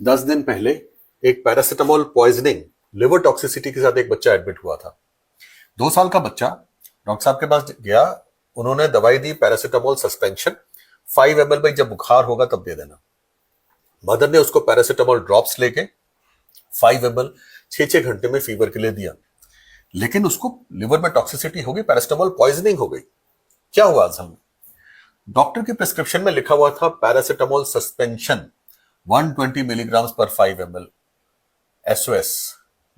10 दिन पहले एक पैरासिटामोल पॉइजनिंग लिवर टॉक्सिसिटी के साथ एक बच्चा एडमिट हुआ था। 2 साल का बच्चा डॉक्टर साहब के पास गया, उन्होंने दवाई दी पैरासिटामोल सस्पेंशन 5 ml भाई जब बुखार होगा तब दे देना। मदर ने उसको पैरासिटामोल ड्रॉप्स लेके 5 ml 6 घंटे में फीवर के लिए दिया, लेकिन उसको लिवर में टॉक्सिसिटी हो गई, पैरासिटामोल पॉइजनिंग हो गई। क्या हुआ असल में? डॉक्टर के प्रिस्क्रिप्शन में लिखा हुआ था पैरासिटामोल सस्पेंशन 120 मिलीग्राम पर 5 ml। एसओएस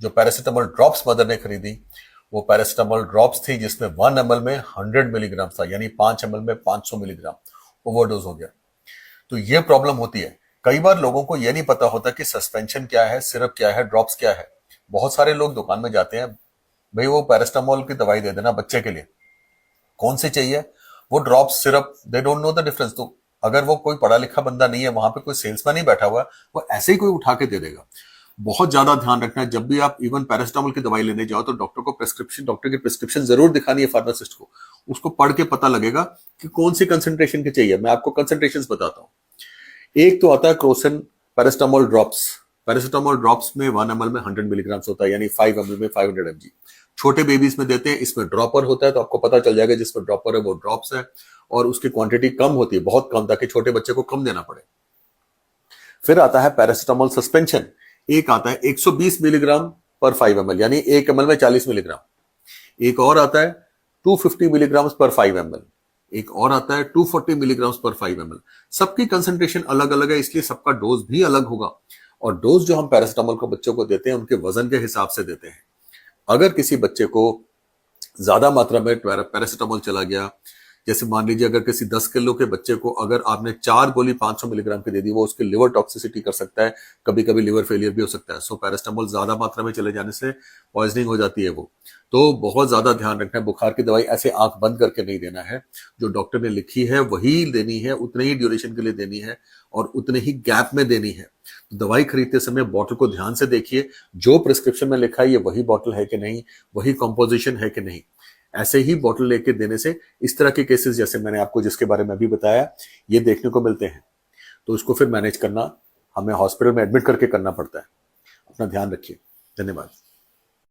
जो पैरासिटामोल ड्रॉप्स मदर ने खरीदी वो पैरासिटामोल ड्रॉप्स थी जिसमें 1 ml में 100 मिलीग्राम था, यानी 5 ml में 500 मिलीग्राम ओवरडोज हो गया। तो ये प्रॉब्लम होती है। कई बार लोगों को यह नहीं पता होता कि सस्पेंशन क्या है, सिरप क्या है, ड्रॉप्स क्या है। बहुत सारे लोग दुकान में जाते हैं, भाई वो पैरासिटामोल की दवाई दे देना बच्चे के लिए, कौन सी चाहिए, वो drops syrup, they don't know the difference. तो अगर वो कोई पढ़ा लिखा बंदा नहीं है, वहां पे कोई सेल्समैन नहीं बैठा हुआ, वो ऐसे ही कोई उठा के दे देगा। बहुत ज्यादा ध्यान रखना है जब भी आप इवन पैरासिटामोल की दवाई लेने जाओ तो डॉक्टर की प्रिस्क्रिप्शन जरूर दिखानी है फार्मासिस्ट को। उसको पढ़ के पता लगेगा कि कौन सी कंसंट्रेशन की चाहिए। मैं आपको कंसंट्रेशंस बताता हूँ। एक तो आता है Crocin paracetamol drops. Paracetamol drops में 1 ml में 100 मिलीग्राम होता है, यानी 5 ml में 500 mg। छोटे बेबीज में देते हैं, इसमें ड्रॉपर होता है, तो आपको पता चल जाएगा जिसमें ड्रॉपर है वो ड्रॉप्स है, और उसकी क्वांटिटी कम होती है, बहुत कम, ताकि छोटे बच्चे को कम देना पड़े। फिर आता है पैरासिटामोल सस्पेंशन, एक आता है 120 मिलीग्राम पर 5 ml, यानी 1 ml में 40 मिलीग्राम। एक और आता है 250 मिलीग्राम पर 5 ml। एक और आता है 240 मिलीग्राम पर 5 ml। सबकी कंसंट्रेशन अलग अलग है, इसलिए सबका डोज भी अलग होगा। और डोज जो हम पैरासिटामोल को बच्चों को देते हैं उनके वजन के हिसाब से देते हैं। अगर किसी बच्चे को ज्यादा मात्रा में पैरासिटामोल चला गया, जैसे मान लीजिए अगर किसी 10 किलो के बच्चे को अगर आपने 4 गोली 500 मिलीग्राम की दे दी, वो उसके लिवर टॉक्सिसिटी कर सकता है, कभी कभी लिवर फेलियर भी हो सकता है। सो पैरासिटामोल ज्यादा मात्रा में चले जाने से पॉइजनिंग हो जाती है वो। तो बहुत ज्यादा ध्यान रखना है। बुखार की दवाई ऐसे आंख बंद करके नहीं देना है, जो डॉक्टर ने लिखी है वही देनी है, उतने ही ड्यूरेशन के लिए देनी है और उतने ही गैप में देनी है। तो दवाई खरीदते समय बॉटल को ध्यान से देखिए, जो प्रिस्क्रिप्शन में लिखा है ये वही बॉटल है कि नहीं, वही कॉम्पोजिशन है कि नहीं। ऐसे ही बॉटल लेके देने से इस तरह के केसेस, जैसे मैंने आपको जिसके बारे में अभी बताया, ये देखने को मिलते हैं। तो उसको फिर मैनेज करना हमें हॉस्पिटल में एडमिट करके करना पड़ता है। अपना ध्यान रखिए। धन्यवाद।